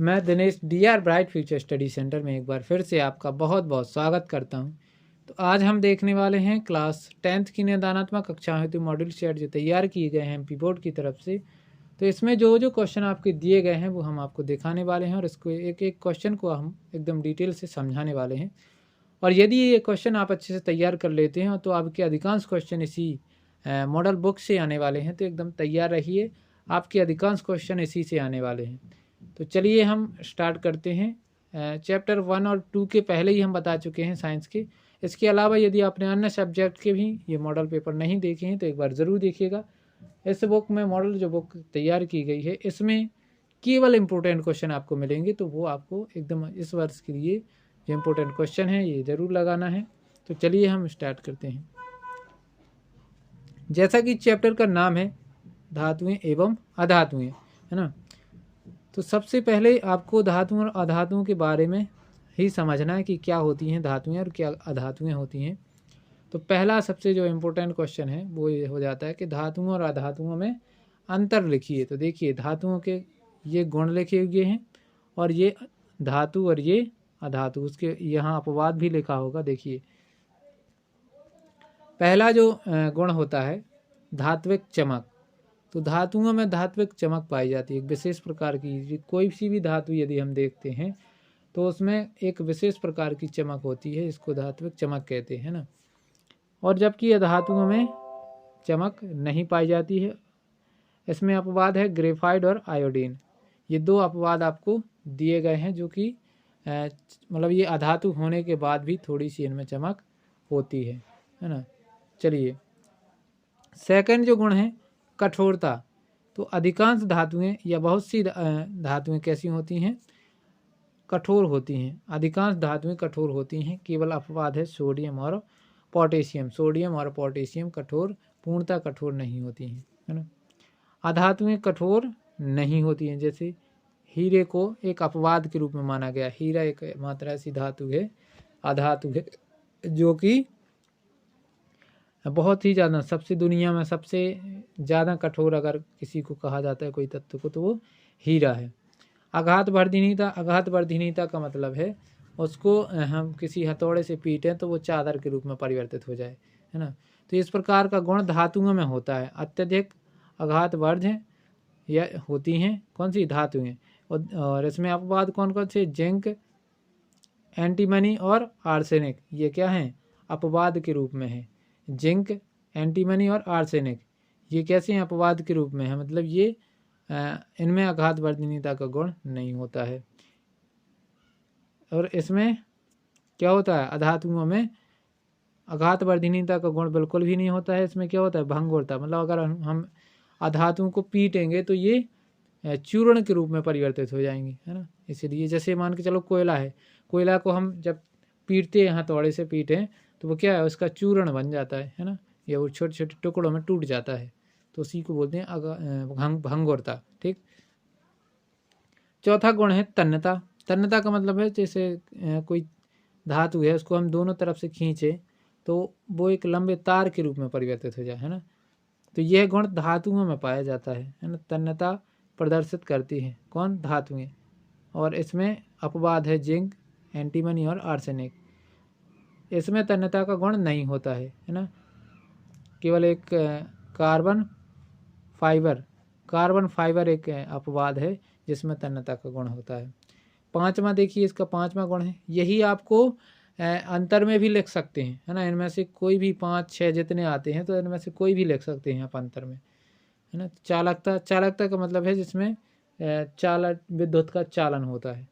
मैं Dinesh DR bright future study centre में एक बार फिर से आपका बहुत बहुत स्वागत करता हूं। तो आज हम देखने वाले हैं क्लास 10th की निदानात्मक कक्षा हेतु मॉड्यूल सेट जो तैयार किए गए हैं MP बोर्ड की तरफ से। तो इसमें जो जो क्वेश्चन आपके दिए गए हैं वो हम आपको दिखाने वाले हैं और इसको एक एक क्वेश्चन को हम एकदम डिटेल से समझाने वाले हैं। और यदि ये क्वेश्चन आप अच्छे से तैयार कर लेते हैं तो आपके अधिकांश क्वेश्चन इसी मॉडल बुक से आने वाले हैं। तो एकदम तैयार रहिए, आपके अधिकांश क्वेश्चन इसी से आने वाले हैं। तो चलिए हम स्टार्ट करते हैं। चैप्टर 1 और 2 के पहले ही हम बता चुके हैं साइंस के। इसके अलावा यदि आपने अन्य सब्जेक्ट के भी ये मॉडल पेपर नहीं देखे हैं तो एक बार ज़रूर देखिएगा। इस बुक में मॉडल जो बुक तैयार की गई है इसमें केवल इम्पोर्टेंट क्वेश्चन आपको मिलेंगे, तो वो आपको एकदम इस वर्ष के लिए जो इम्पोर्टेंट क्वेश्चन है ये ज़रूर लगाना है। तो चलिए हम स्टार्ट करते हैं। जैसा कि चैप्टर का नाम है धातुएं एवं अधातुएं, है ना। तो सबसे पहले आपको धातुओं और अधातुओं के बारे में ही समझना है कि क्या होती हैं धातुएं और क्या अधातुएं होती हैं। तो पहला सबसे जो इम्पोर्टेंट क्वेश्चन है वो ये हो जाता है कि धातुओं और अधातुओं में अंतर लिखिए। तो देखिए धातुओं के ये गुण लिखे हुए हैं और ये धातु और ये अधातु, उसके यहाँ अपवाद भी लिखा होगा। देखिए पहला जो गुण होता है धात्विक चमक। तो धातुओं में धात्विक चमक पाई जाती है, एक विशेष प्रकार की। कोई सी भी धातु यदि हम देखते हैं तो उसमें एक विशेष प्रकार की चमक होती है, इसको धात्विक चमक कहते हैं ना। और जबकि धातुओं में चमक नहीं पाई जाती है। इसमें अपवाद है ग्रेफाइट और आयोडीन। ये दो अपवाद आपको दिए गए हैं जो कि मतलब ये अधातु होने के बाद भी थोड़ी सी इनमें चमक होती है ना। चलिए सेकंड जो गुण है कठोरता। तो अधिकांश धातुएं या बहुत सी धातुएं कैसी होती हैं, कठोर होती हैं। अधिकांश धातुएं कठोर होती हैं, केवल अपवाद है सोडियम और पोटेशियम। सोडियम और पोटेशियम कठोर, पूर्णतः कठोर नहीं होती हैं, है ना। अधातुएं कठोर नहीं होती हैं, जैसे हीरे को एक अपवाद के रूप में माना गया। हीरा एक मात्र ऐसी धातु है, अधातु है, जो कि बहुत ही ज़्यादा सबसे दुनिया में सबसे ज़्यादा कठोर अगर किसी को कहा जाता है कोई तत्व को तो वो हीरा है। आघात वर्धनीयता। आघात वर्धनीयता का मतलब है उसको हम किसी हथौड़े से पीटें तो वो चादर के रूप में परिवर्तित हो जाए, है ना। तो इस प्रकार का गुण धातुओं में होता है। अत्यधिक आघात वर्ध या होती हैं कौन सी धातुएं, और इसमें अपवाद कौन कौन से, जिंक, एंटीमनी और आर्सेनिक। ये क्या हैं, अपवाद के रूप में है। जिंक, एंटीमनी और आर्सेनिक ये कैसे हैं, अपवाद के रूप में है, मतलब ये इनमें आघात वर्धनीयता का गुण नहीं होता है। और इसमें क्या होता है, अधातुओं में आघात वर्धनीयता का गुण बिल्कुल भी नहीं होता है। इसमें क्या होता है, भंगुरता। मतलब अगर हम अधातुओं को पीटेंगे तो ये चूर्ण के रूप में परिवर्तित हो जाएंगे, है ना। इसलिए जैसे मान के चलो कोयला है, कोयला को हम जब पीटते हैं हथौड़े से पीटें तो वो क्या है, उसका चूर्ण बन जाता है ना, या वो छोटे छोटे टुकड़ों में टूट जाता है। तो उसी को बोलते हैं भंगुरता। ठीक। चौथा गुण है तन्यता। तन्यता का मतलब है जैसे कोई धातु है उसको हम दोनों तरफ से खींचे तो वो एक लंबे तार के रूप में परिवर्तित हो जाए, है ना। तो यह गुण धातुओं में पाया जाता है ना। तन्यता प्रदर्शित करती है कौन, धातुएं। और इसमें अपवाद है जिंक, एंटीमनी और आर्सेनिक। इसमें तन्यता का गुण नहीं होता है ना। केवल एक कार्बन फाइबर एक अपवाद है जिसमें तन्यता का गुण होता है। पांचवा देखिए, इसका पांचवा गुण है, यही आपको अंतर में भी लिख सकते हैं, है ना। इनमें से कोई भी 5-6 जितने आते हैं तो इनमें से कोई भी लिख सकते हैं आप अंतर में, है ना। चालकता। चालकता का मतलब है जिसमें विद्युत का चालन होता है।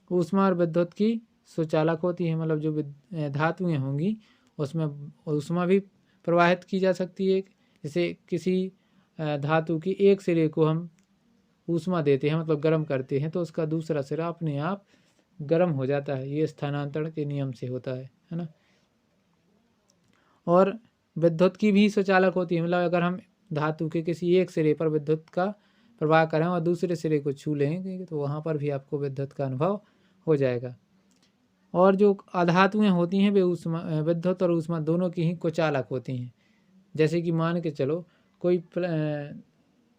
ऊष्मा और विद्युत की सुचालक होती है, मतलब जो धातुएं होंगी उसमें ऊष्मा भी प्रवाहित की जा सकती है। जैसे किसी धातु की एक सिरे को हम ऊष्मा देते हैं, मतलब गर्म करते हैं, तो उसका दूसरा सिरा अपने आप गर्म हो जाता है। ये स्थानांतरण के नियम से होता है ना। और विद्युत की भी सुचालक होती है, मतलब अगर हम धातु के किसी एक सिरे पर विद्युत का प्रवाह करें और दूसरे सिरे को छू लेंगे तो वहाँ पर भी आपको विद्युत का अनुभव हो जाएगा। और जो अधातुएं होती हैं वे ऊष्मा, विद्युत और ऊष्मा दोनों की ही कुचालक होती हैं। जैसे कि मान के चलो कोई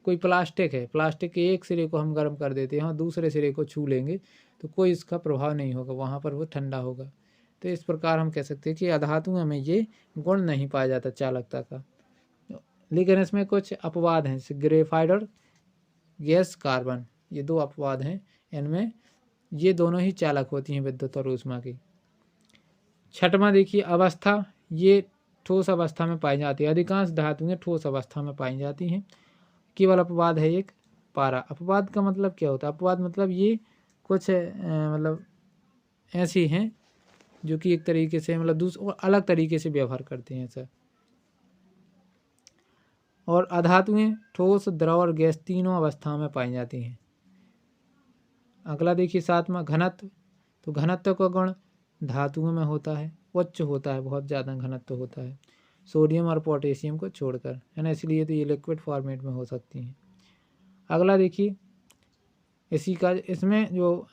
कोई प्लास्टिक है, प्लास्टिक के एक सिरे को हम गर्म कर देते हैं और दूसरे सिरे को छू लेंगे तो कोई इसका प्रभाव नहीं होगा, वहाँ पर वो ठंडा होगा। तो इस प्रकार हम कह सकते हैं कि अधातुओं में ये गुण नहीं पाया जाता चालकता का। लेकिन इसमें कुछ अपवाद हैं, ग्रेफाइट और गैस कार्बन, ये 2 अपवाद हैं, इनमें ये दोनों ही चालक होती हैं विद्युत और ऊष्मा की। छठवां देखिए अवस्था, ये ठोस अवस्था में पाई जाती है। अधिकांश धातुएं ठोस अवस्था में पाई जाती हैं। केवल अपवाद है एक पारा। अपवाद का मतलब क्या होता है? अपवाद मतलब ये कुछ मतलब ऐसी हैं जो कि एक तरीके से मतलब दूसरे अलग तरीके से व्यवहार करते हैं सर। और अधातुएं ठोस, द्रव और गैस तीनों अवस्था में पाई जाती हैं। अगला देखिए 7वां घनत्व। तो घनत्व का गुण धातुओं में होता है, उच्च होता है, बहुत ज़्यादा घनत्व होता है सोडियम और पोटेशियम को छोड़कर, है ना, इसलिए तो ये लिक्विड फॉर्मेट में हो सकती हैं। अगला देखिए इसी का, इसमें जो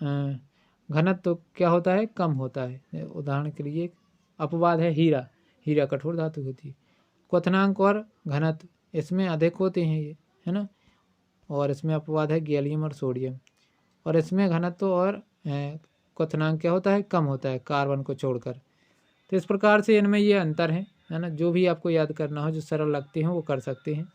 घनत्व क्या होता है, कम होता है। उदाहरण के लिए अपवाद है हीरा, हीरा कठोर धातु होती है। क्वथनांक और घनत्व इसमें अधिक होते हैं ये, है ना, और इसमें अपवाद है गैलियम और सोडियम। और इसमें घनत्व और क्वथनांक क्या होता है, कम होता है कार्बन को छोड़कर। तो इस प्रकार से इनमें ये अंतर है ना। जो भी आपको याद करना हो, जो सरल लगते हैं वो कर सकते हैं।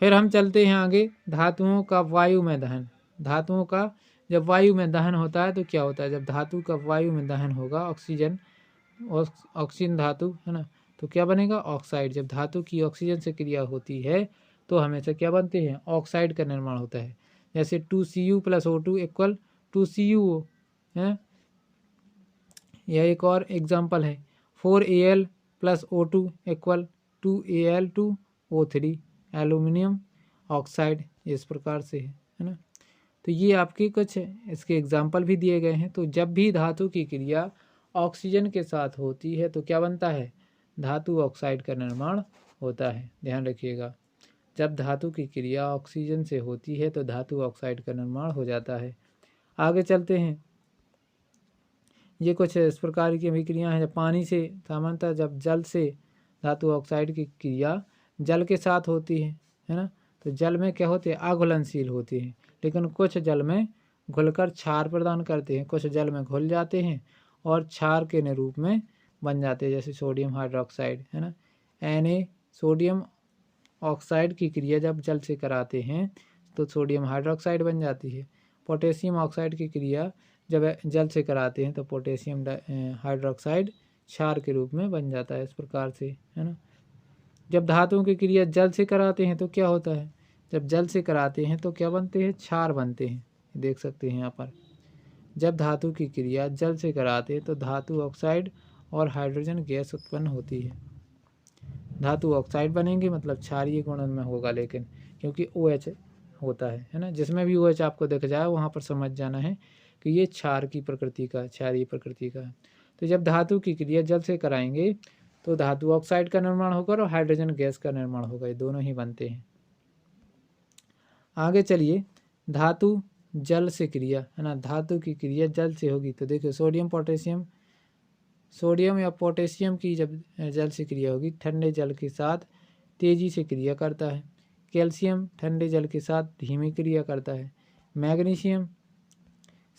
फिर हम चलते हैं आगे, धातुओं का वायु में दहन। धातुओं का जब वायु में दहन होता है तो क्या होता है? जब धातु का वायु में दहन होगा, ऑक्सीजन धातु, है ना, तो क्या बनेगा? ऑक्साइड। जब धातु की ऑक्सीजन से क्रिया होती है तो हमेशा क्या बनते हैं? ऑक्साइड का निर्माण होता है। जैसे 2Cu + O2 = 2CuO है। यह एक और एग्जाम्पल है। 4Al + O2 = 2Al2O3, aluminium oxide. इस प्रकार से है ना। तो ये आपके कुछ इसके एग्जाम्पल भी दिए गए हैं। तो जब भी धातु की क्रिया ऑक्सीजन के साथ होती है तो क्या बनता है? धातु ऑक्साइड का निर्माण होता है। ध्यान रखिएगा, जब धातु की क्रिया ऑक्सीजन से होती है तो धातु ऑक्साइड का निर्माण हो जाता है। आगे चलते हैं। ये कुछ इस प्रकार की अभिक्रियाएं हैं। जब पानी से, सामान्यतः जब जल से धातु ऑक्साइड की क्रिया जल के साथ होती है ना, तो जल में क्या होते हैं? अघुलनशील होते हैं। लेकिन कुछ जल में घुलकर क्षार प्रदान करते हैं, कुछ जल में घुल जाते हैं और क्षार के रूप में बन जाते हैं, जैसे सोडियम हाइड्रोक्साइड, है ना। Na सोडियम ऑक्साइड की क्रिया जब जल से कराते हैं तो सोडियम हाइड्रोक्साइड बन जाती है। पोटेशियम ऑक्साइड की क्रिया जब जल से कराते हैं तो पोटेशियम हाइड्रोक्साइड क्षार के रूप में बन जाता है। इस प्रकार से, है ना। जब धातुओं की क्रिया जल से कराते हैं तो क्या होता है? जब जल से कराते हैं तो क्या बनते हैं? क्षार बनते हैं। देख सकते हैं यहाँ पर, जब धातु की क्रिया जल से कराते हैं तो धातु ऑक्साइड और हाइड्रोजन गैस उत्पन्न होती है। धातु ऑक्साइड बनेंगे मतलब क्षारीय गुण उनमें होगा, लेकिन क्योंकि OH होता है ना। जिसमें भी OH आपको दिख जाए वहाँ पर समझ जाना है कि ये क्षार की प्रकृति का, क्षारीय प्रकृति का है। तो जब धातु की क्रिया जल से कराएंगे तो धातु ऑक्साइड का निर्माण होगा और हाइड्रोजन गैस का निर्माण होगा, ये दोनों ही बनते हैं। आगे चलिए, धातु जल से क्रिया, है ना, धातु की क्रिया जल से होगी तो देखिए सोडियम या पोटेशियम की जब जल से क्रिया होगी, ठंडे जल के साथ तेजी से क्रिया करता है। कैल्शियम ठंडे जल के साथ धीमी क्रिया करता है। मैग्नीशियम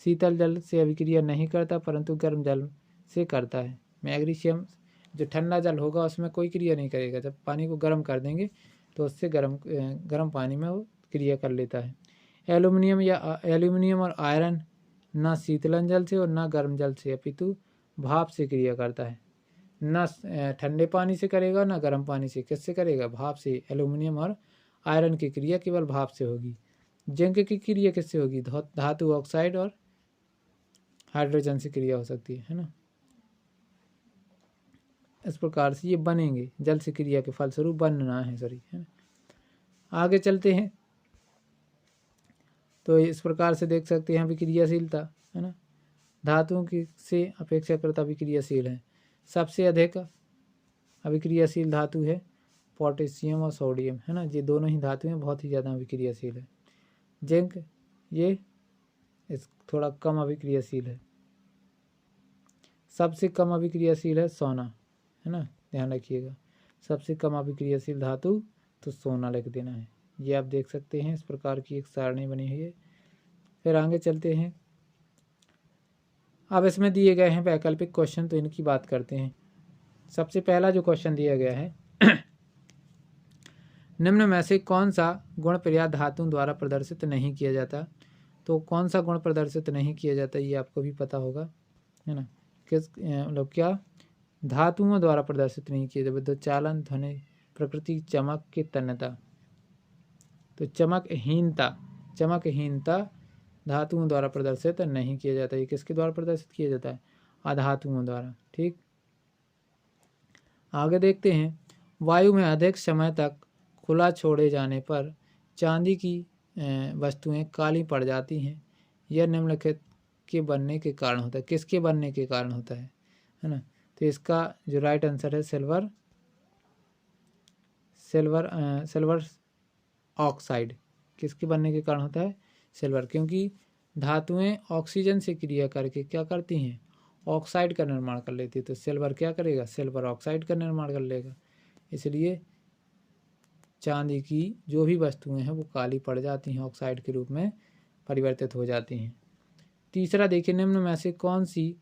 शीतल जल से अभिक्रिया नहीं करता परंतु गर्म जल से करता है। मैग्नीशियम जो ठंडा जल होगा उसमें कोई क्रिया नहीं करेगा, जब पानी को गर्म कर देंगे तो उससे गर्म पानी में वो क्रिया कर लेता है। एल्यूमिनियम और आयरन न शीतलन जल से और न गर्म जल से अपितु भाप से क्रिया करता है। न ठंडे पानी से करेगा न गर्म पानी से, किससे करेगा? भाप से। एल्यूमिनियम और आयरन की क्रिया केवल भाप से होगी। जिंक की क्रिया किससे होगी? धातु ऑक्साइड और हाइड्रोजन से क्रिया हो सकती है ना। इस प्रकार से ये बनेंगे, जल से क्रिया के फलस्वरूप बनना है, सॉरी, है ना। आगे चलते हैं तो इस प्रकार से देख सकते हैं अभिक्रियाशीलता, है ना, धातुओं की से अपेक्षाकृत अभिक्रियाशील है। सबसे अधिक अभिक्रियाशील धातु है पोटेशियम और सोडियम, है ना, ये दोनों ही धातुएं बहुत ही ज़्यादा अभिक्रियाशील है। जिंक ये थोड़ा कम अभिक्रियाशील है। सबसे कम अभिक्रियाशील है सोना, है ना, ध्यान रखिएगा। सबसे कम अभिक्रियाशील धातु तो सोना लिख देना है, ये आप देख सकते हैं, इस प्रकार की एक सारणी बनी हुई है। फिर आगे चलते हैं। अब इसमें दिए गए हैं वैकल्पिक क्वेश्चन, तो इनकी बात करते हैं। सबसे पहला जो क्वेश्चन दिया गया है, निम्न में से कौन सा गुण पर्याय धातुओं द्वारा प्रदर्शित नहीं किया जाता। तो कौन सा गुण प्रदर्शित नहीं किया जाता ये आपको भी पता होगा, है ना। किस मतलब क्या धातुओं द्वारा प्रदर्शित नहीं किया जाता। तो चालन, ध्वनि, प्रकृति, चमक की तन्यता। तो चमकहीनता धातुओं द्वारा प्रदर्शित नहीं किया जाता। ये किसके द्वारा प्रदर्शित किया जाता है, अधातुओं द्वारा। ठीक, आगे देखते हैं। वायु में अधिक समय तक खुला छोड़े जाने पर चांदी की वस्तुएं काली पड़ जाती हैं। यह निम्नलिखित के बनने के कारण होता है। किसके बनने के कारण होता है ना। तो इसका जो राइट आंसर है सिल्वर ऑक्साइड। किसके बनने के कारण होता है, सिल्वर। क्योंकि धातुएं ऑक्सीजन से क्रिया करके क्या करती हैं, ऑक्साइड का निर्माण कर लेती है। तो सिल्वर क्या करेगा, सिल्वर ऑक्साइड का निर्माण कर लेगा। इसलिए चांदी की जो भी वस्तुएं हैं वो काली पड़ जाती हैं, ऑक्साइड के रूप में परिवर्तित हो जाती हैं। तीसरा देखिए, निम्न में से कौन सी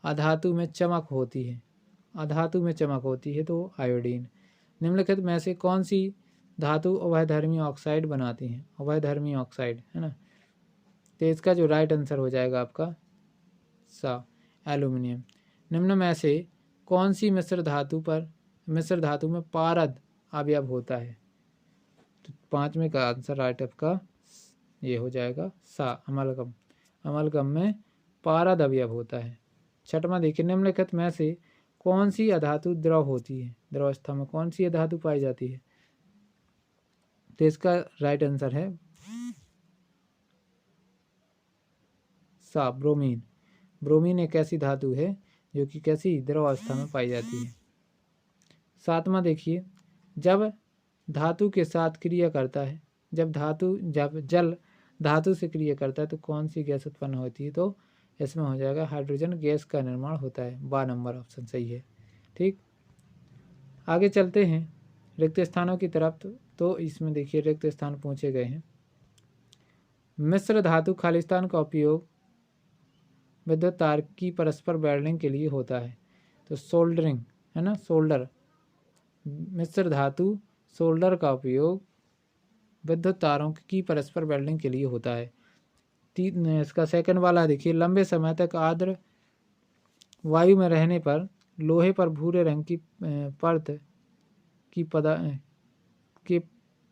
अधातु में चमक होती है। अधातु में चमक होती है तो आयोडीन। निम्नलिखित में से कौन सी धातु उभयधर्मी ऑक्साइड बनाती हैं, उभयधर्मी ऑक्साइड, है ना। तो इसका जो राइट आंसर हो जाएगा आपका एल्यूमिनियम। निम्न में से कौन सी मिश्र धातु में पारद अवयव होता है। तो 5वें का आंसर राइट आपका ये हो जाएगा अमलगम। अमलगम में पारद अवयव होता है। 6वां देखिए, निम्नलिखित में से कौन सी अधातु द्रव होती है, द्रव अवस्था में कौन सी अधातु पाई जाती है। तो इसका राइट आंसर है ब्रोमीन। ब्रोमीन एक ऐसी धातु है जो कि कैसी द्रव अवस्था में पाई जाती है। 7वां देखिए, जब धातु के साथ क्रिया करता है, जब जल धातु से क्रिया करता है तो कौन सी गैस उत्पन्न होती है। तो इसमें हो जाएगा हाइड्रोजन गैस का निर्माण होता है। 12 नंबर ऑप्शन सही है। ठीक, आगे चलते हैं रिक्त स्थानों की तरफ। तो इसमें देखिए रिक्त स्थान पूछे गए हैं। मिश्र धातु खालिस्तान का उपयोग विद्युत तार की परस्पर वेल्डिंग के लिए होता है। तो सोल्डरिंग, है ना, सोल्डर। मिश्र धातु सोल्डर का उपयोग विद्युत तारों की परस्पर वेल्डिंग के लिए होता है। इसका सेकंड वाला देखिए, लंबे समय तक आर्द्र वायु में रहने पर लोहे पर भूरे रंग की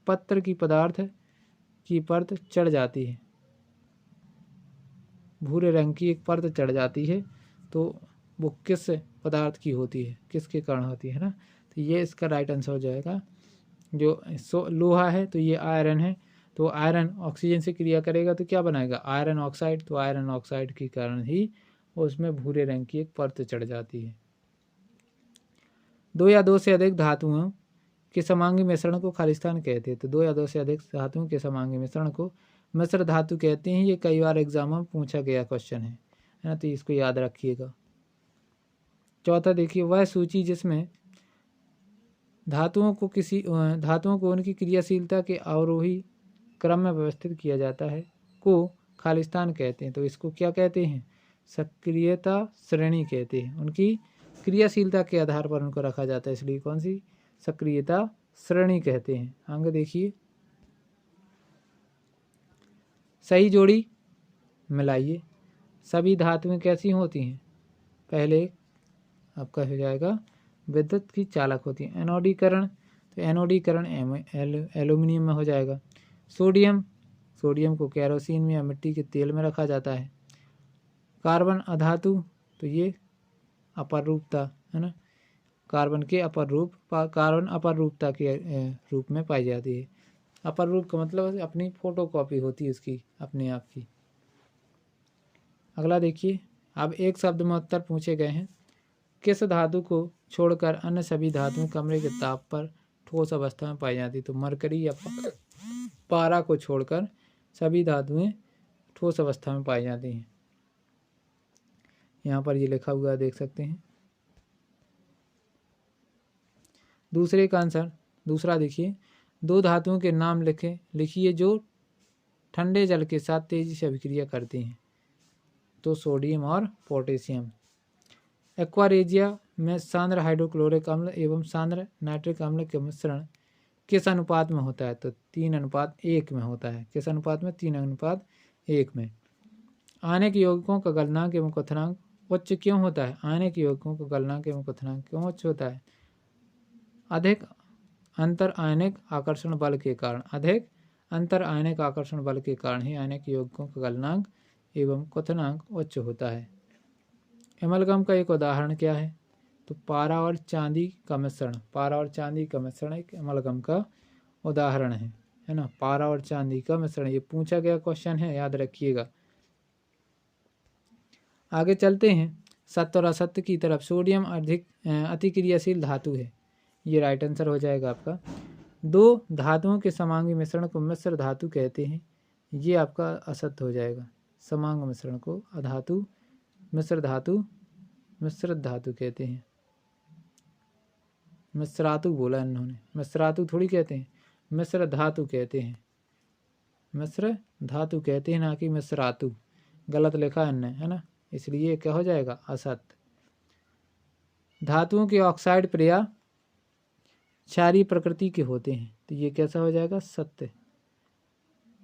पत्र की परत चढ़ जाती है। भूरे रंग की एक परत चढ़ जाती है, तो वो किस पदार्थ की होती है, किसके कारण होती है ना। तो ये इसका राइट आंसर हो जाएगा। जो लोहा है तो ये आयरन है। तो आयरन ऑक्सीजन से क्रिया करेगा तो क्या बनाएगा, आयरन ऑक्साइड। तो आयरन ऑक्साइड के कारण ही उसमें भूरे रंग की एक परत चढ़ जाती है। 2 या 2 से अधिक धातुओं के समांगी मिश्रण को खालिस्तान कहते हैं। तो 2 या 2 से अधिक धातुओं के समांगी मिश्रण को मिश्र धातु कहते हैं। ये कई बार एग्जाम में पूछा गया क्वेश्चन है ना, तो इसको याद रखिएगा। 4था देखिए, वह सूची जिसमें धातुओं को उनकी क्रियाशीलता के अवरोही क्रम में व्यवस्थित किया जाता है को खालिस्तान कहते हैं। तो इसको क्या कहते हैं, सक्रियता श्रेणी कहते हैं। उनकी क्रियाशीलता के आधार पर उनको रखा जाता है, इसलिए कौन सी सक्रियता श्रेणी कहते हैं। आगे देखिए, सही जोड़ी मिलाइए। सभी धातुएं कैसी होती हैं, पहले आपका हो जाएगा विद्युत की चालक होती है। एनोडीकरण, तो एनोडीकरण एल्यूमिनियम में हो जाएगा। सोडियम को केरोसिन में या मिट्टी के तेल में रखा जाता है। कार्बन अधातु, तो ये अपरूपता, है ना, कार्बन अपरूपता के रूप में पाई जाती है। अपर रूप का मतलब अपनी फोटोकॉपी होती है उसकी अपने आप की। अगला देखिए, अब एक शब्द में उत्तर पूछे गए हैं। किस धातु को छोड़कर अन्य सभी धातुएं कमरे के ताप पर ठोस अवस्था में पाई जाती है। तो मरकरी या पारा को छोड़कर सभी धातुएं ठोस अवस्था में पाई जाती हैं। यहाँ पर ये लिखा हुआ देख सकते हैं। दूसरे का आंसर, दूसरा देखिए, दो धातुओं के नाम लिखिए जो ठंडे जल के साथ तेजी से अभिक्रिया करती हैं। तो सोडियम और पोटेशियम। एक्वारेजिया में सांद्र हाइड्रोक्लोरिक अम्ल एवं सांद्र नाइट्रिक अम्ल के मिश्रण किस अनुपात में होता है? तो 3:1 में होता है। किस अनुपात में? 3:1 में। आयनिक यौगिकों का गलनांक एवं क्वथनांक उच्च क्यों होता है? आयनिक यौगिकों का गलनांक एवं क्वथनांक क्यों उच्च होता है? अधिक अंतर आयनिक आकर्षण बल के कारण। अधिक अंतर आयनिक आकर्षण बल के कारण ही आयनिक यौगिकों का गलनांक एवं क्वथनांक उच्च होता है। एमलगम का एक उदाहरण क्या है? तो पारा और चांदी का मिश्रण। पारा और चांदी का मिश्रण एक एमलगम का उदाहरण है ना। पारा और चांदी का मिश्रण, ये पूछा गया क्वेश्चन है, याद रखिएगा। आगे चलते हैं सत्य और असत्य की तरफ। सोडियम अधिक अतिक्रियाशील धातु है, ये राइट आंसर हो जाएगा आपका। दो धातुओं के समांगी मिश्रण को मिश्र धातु कहते हैं, ये आपका असत्य हो जाएगा। समांग मिश्रण को अधातु मिश्र धातु मिश्रित धातु कहते हैं। मिश्रातु बोला इन्होंने, मिश्रातु थोड़ी कहते हैं, मिश्र धातु कहते हैं। मिश्र धातु कहते हैं, ना कि मिश्रातु। गलत लिखा इनने, है ना, इसलिए क्या हो जाएगा? असत्य। धातुओं के ऑक्साइड प्रिया क्षारीय प्रकृति के होते हैं, तो ये कैसा हो जाएगा? सत्य।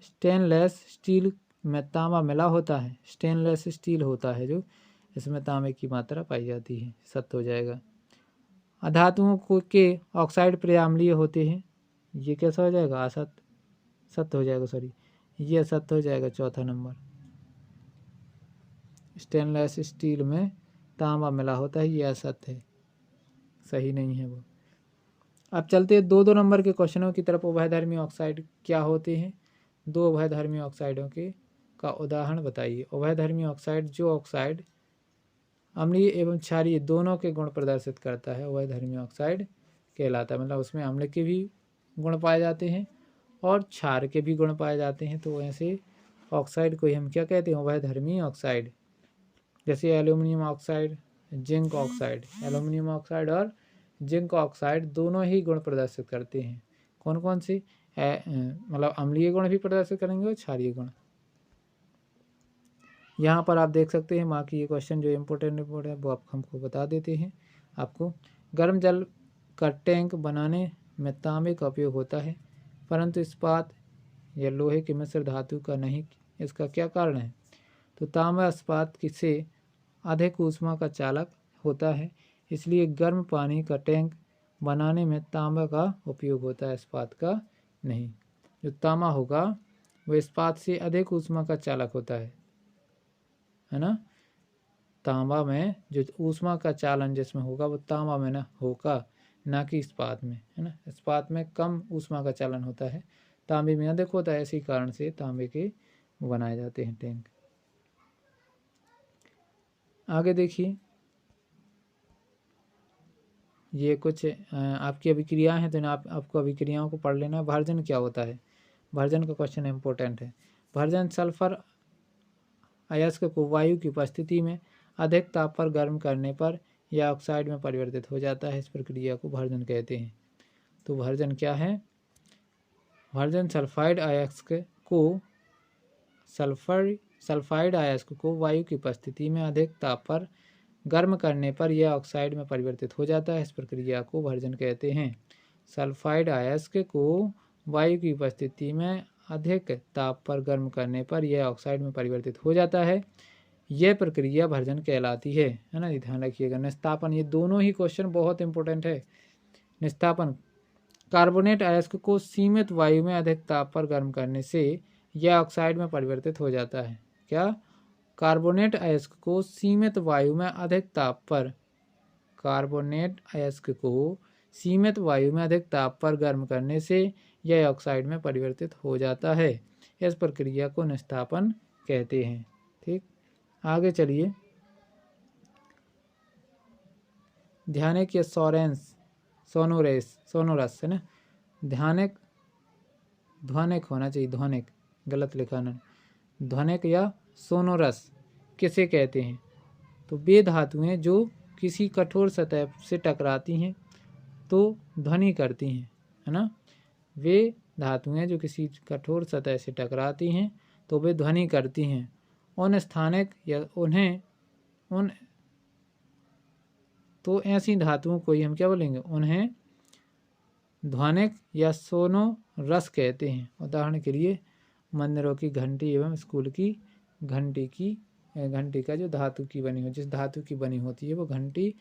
स्टेनलेस स्टील में तांबा मिला होता है। स्टेनलेस स्टील होता है जो, इसमें तांबे की मात्रा पाई जाती है, सत्य हो जाएगा। अधातुओं को के ऑक्साइड पर्याम्लीय होते हैं, ये कैसा हो जाएगा? असत्य। सत्य हो जाएगा, सॉरी, ये असत्य हो जाएगा। चौथा नंबर, स्टेनलेस स्टील में तांबा मिला होता है, ये असत्य है, सही नहीं है वो। अब चलते हैं 2-2 नंबर के क्वेश्चनों की तरफ। उभयधर्मी ऑक्साइड क्या होते हैं? दो उभयधर्मी ऑक्साइडों के का उदाहरण बताइए। उभयधर्मी ऑक्साइड, जो ऑक्साइड अम्लीय एवं क्षारीय दोनों के गुण प्रदर्शित करता है, उभयधर्मी ऑक्साइड कहलाता है। मतलब उसमें अम्ल के भी गुण पाए जाते हैं और क्षार के भी गुण पाए जाते हैं, तो ऐसे ऑक्साइड को हम क्या कहते हैं? उभयधर्मी ऑक्साइड। जैसे aluminium oxide, zinc oxide. Aluminium oxide और जिंक ऑक्साइड दोनों ही गुण प्रदर्शित करते हैं। कौन कौन से? मतलब अम्लीय गुण भी प्रदर्शित करेंगे और क्षारीय गुण। यहाँ पर आप देख सकते हैं, माँ की ये क्वेश्चन जो इम्पोर्टेंट है वो आप हमको बता देते हैं आपको। गर्म जल का टैंक बनाने में तांबे का उपयोग होता है, परंतु इस्पात या लोहे के मिश्र धातु का नहीं। इसका क्या कारण है? तो तांबा इस्पात से अधिक ऊष्मा का चालक होता है, इसलिए गर्म पानी का टैंक बनाने में तांबा का उपयोग होता है, इस्पात का नहीं। जो तांबा होगा वो इस्पात से अधिक ऊष्मा का चालक होता है ना। तांबा में जो ऊष्मा का चालन जिसमें होगा वो तांबा में ना होगा, ना कि इस्पात में, है ना। इस्पात में कम ऊष्मा का चालन होता है, तांबे में अधिक होता है, इसी कारण से तांबे के बनाए जाते हैं टैंक। आगे देखिए, ये कुछ आपकी अभिक्रियाएं हैं, तो आपको अभिक्रियाओं को पढ़ लेना। भर्जन क्या होता है? भर्जन का क्वेश्चन इम्पोर्टेंट है। भर्जन सल्फर अयस्क को वायु की उपस्थिति में अधिक ताप पर गर्म करने पर यह ऑक्साइड में परिवर्तित हो जाता है, इस प्रक्रिया को भर्जन कहते हैं। तो भर्जन क्या है? भर्जन सल्फाइड अयस्क को सल्फाइड अयस्क को वायु की उपस्थिति में अधिक ताप पर गर्म करने पर यह ऑक्साइड में परिवर्तित हो जाता है, इस प्रक्रिया को भर्जन कहते हैं। सल्फाइड अयस्क को वायु की उपस्थिति में अधिक ताप पर गर्म करने पर यह ऑक्साइड में परिवर्तित हो जाता है, यह प्रक्रिया भर्जन कहलाती है ना। ध्यान रखिएगा। निस्तापन, ये दोनों ही क्वेश्चन बहुत इंपॉर्टेंट है। निस्तापन, कार्बोनेट अयस्क को सीमित वायु में अधिक ताप पर गर्म करने से यह ऑक्साइड में परिवर्तित हो जाता है। क्या? कार्बोनेट अयस्क को सीमित वायु में अधिक ताप पर, कार्बोनेट अयस्क को सीमित वायु में अधिक ताप पर गर्म करने से यह ऑक्साइड में परिवर्तित हो जाता है, इस प्रक्रिया को निस्तापन कहते हैं। ठीक, आगे चलिए। ध्यानिक या सोनोरस है ना। ध्यानिक ध्वनिक होना चाहिए, ध्वनिक गलत लिखा ना। ध्वनिक या सोनोरस किसे कहते हैं? तो वे धातुएं जो किसी कठोर सतह से टकराती हैं तो ध्वनि करती हैं, है ना। वे धातुएं जो किसी कठोर सतह से टकराती हैं तो वे ध्वनि करती हैं। उन स्थानिक या तो ऐसी धातुओं को ही हम क्या बोलेंगे, उन्हें ध्वनिक या सोनोरस कहते हैं। उदाहरण के लिए मंदिरों की घंटी एवं स्कूल की घंटी का जो धातु की बनी हो, जिस धातु की बनी होती है वो घंटी,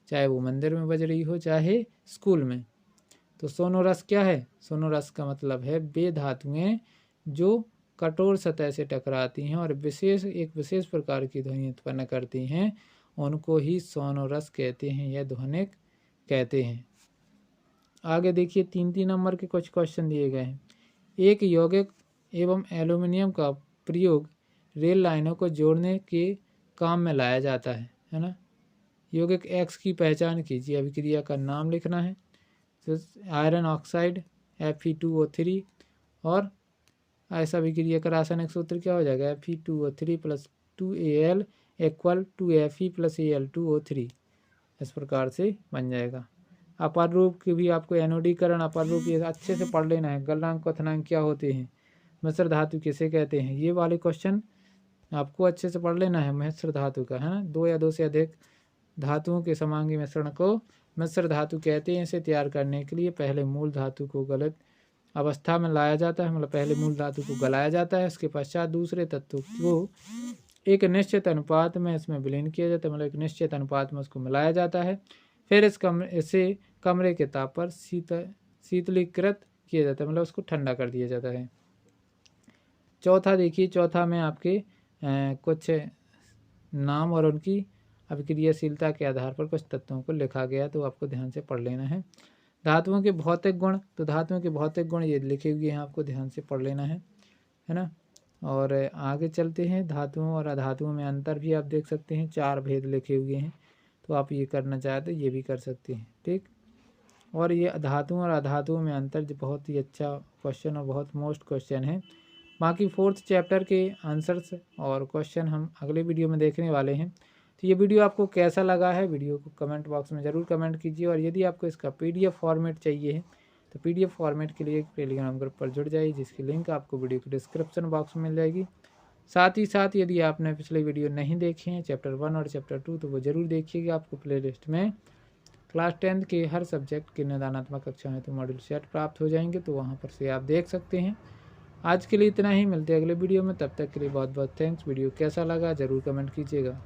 चाहे वो मंदिर में बज रही हो चाहे स्कूल में। तो सोनोरस क्या है? सोनोरस का मतलब है वे धातुएं जो कठोर सतह से टकराती हैं और एक विशेष प्रकार की ध्वनि उत्पन्न करती हैं, उनको ही सोनोरस कहते हैं या ध्वनिक कहते हैं। आगे देखिए 3 नंबर के कुछ क्वेश्चन दिए गए हैं। एक यौगिक एवं एल्यूमिनियम का प्रयोग रेल लाइनों को जोड़ने के काम में लाया जाता है ना। यौगिक X की पहचान कीजिए। अभिक्रिया का नाम लिखना है। तो आयरन ऑक्साइड Fe2O3 और ऐसा अभिक्रिया का रासायनिक सूत्र क्या हो जाएगा? Fe2O3 + 2Al = 2Fe + Al2O3। इस प्रकार से बन जाएगा। अपर रूप की भी आपको एनोडीकरण, अपर रूप ये अच्छे से पढ़ लेना है। गलनांक क्वथनांक क्या होते हैं, मिश्र धातु किसे कहते हैं, ये वाले क्वेश्चन आपको अच्छे से पढ़ लेना है। मिश्र धातु का है ना, 2 या 2 से अधिक धातुओं के समांगी मिश्रण को मिश्र धातु कहते हैं। इसे तैयार करने के लिए पहले मूल धातु को गलित अवस्था में लाया जाता है, मतलब पहले मूल धातु को गलाया जाता है। उसके पश्चात दूसरे तत्व को एक निश्चित अनुपात में इसमें विलीन किया जाता है, मतलब एक निश्चित अनुपात में उसको मिलाया जाता है। फिर इसे कमरे के ताप पर शीतलीकृत किया जाता है, मतलब उसको ठंडा कर दिया जाता है। चौथा देखिए, चौथा में आपके कुछ नाम और उनकी अभिक्रियाशीलता के आधार पर कुछ तत्वों को लिखा गया, तो आपको ध्यान से पढ़ लेना है। धातुओं के भौतिक गुण, तो धातुओं के भौतिक गुण ये लिखे हुए हैं, आपको ध्यान से पढ़ लेना है ना। और आगे चलते हैं। धातुओं और अधातुओं में अंतर भी आप देख सकते हैं, 4 भेद लिखे हुए हैं, तो आप ये करना चाहते ये भी कर सकते हैं, ठीक। और ये धातुओं और अधातुओं में अंतर जो बहुत ही अच्छा क्वेश्चन और बहुत मोस्ट क्वेश्चन है। बाकी 4th चैप्टर के आंसर्स और क्वेश्चन हम अगले वीडियो में देखने वाले हैं। तो ये वीडियो आपको कैसा लगा है, वीडियो को कमेंट बॉक्स में ज़रूर कमेंट कीजिए। और यदि आपको इसका PDF फॉर्मेट चाहिए है तो PDF फॉर्मेट के लिए टेलीग्राम ग्रुप पर जुड़ जाइए, जिसकी लिंक आपको वीडियो के डिस्क्रिप्शन बॉक्स में मिल जाएगी। साथ ही साथ यदि आपने पिछले वीडियो नहीं देखे हैं चैप्टर 1 और चैप्टर 2 तो वो ज़रूर देखिएगा। आपको प्लेलिस्ट में क्लास 10 के हर सब्जेक्ट के निदानात्मक कक्षा में तो मॉड्यूल सेट प्राप्त हो जाएंगे, तो वहाँ पर से आप देख सकते हैं। आज के लिए इतना ही, मिलते हैं अगले वीडियो में। तब तक के लिए बहुत बहुत थैंक्स। वीडियो कैसा लगा ज़रूर कमेंट कीजिएगा।